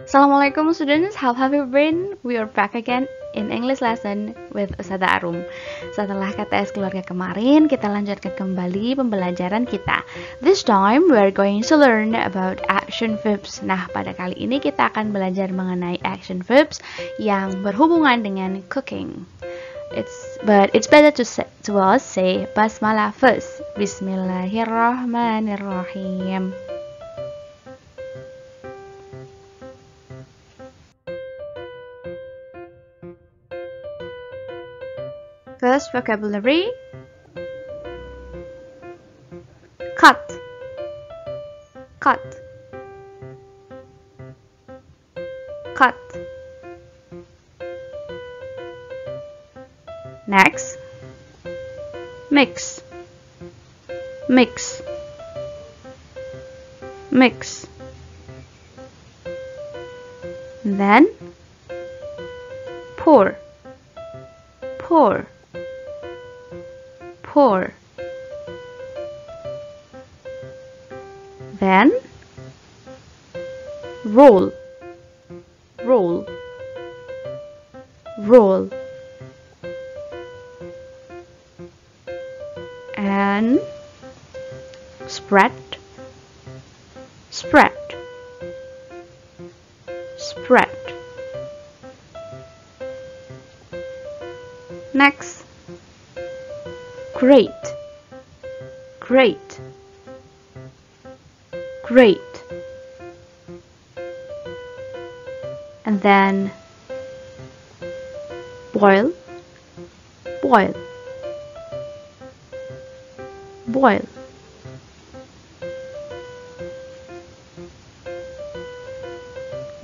Assalamualaikum students, how have you been? We are back again in English lesson with Ustazah Arum. Setelah KTS keluarga kemarin, kita lanjutkan kembali pembelajaran kita. This time we are going to learn about action verbs. Nah, pada kali ini kita akan belajar mengenai action verbs yang berhubungan dengan cooking. But it's better to say basmalah first. Bismillahirrahmanirrahim. First vocabulary, cut, cut, cut. Next, mix, mix, mix. Then, pour, pour, pour. Then roll, roll, roll. And spread, spread, spread. Next, grate, grate, grate. And then boil, boil, boil.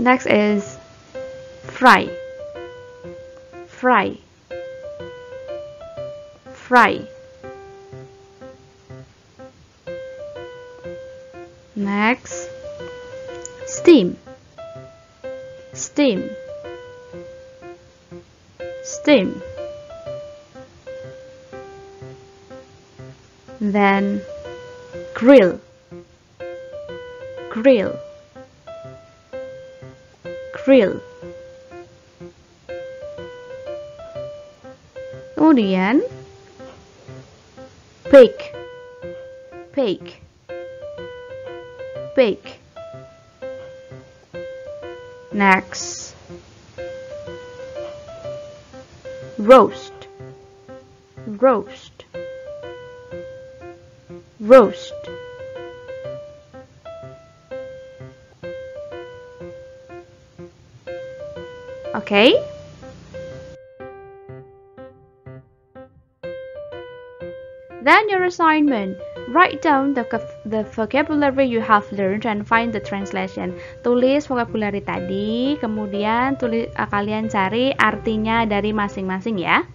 Next is fry, fry, fry. Next, steam, steam, steam. Then grill, grill, grill. Kemudian bake, bake, bake. Next, roast, roast, roast. Okay? Then your assignment, write down the vocabulary you have learned and find the translation. Tulis vocabulary tadi, kemudian kalian cari artinya dari masing-masing ya.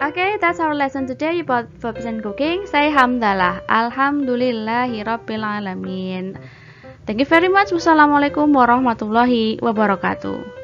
Okay, that's our lesson today about verbs and cooking. Say hamdalah, alhamdulillahirabbil alamin. Thank you very much. Wassalamualaikum warahmatullahi wabarakatuh.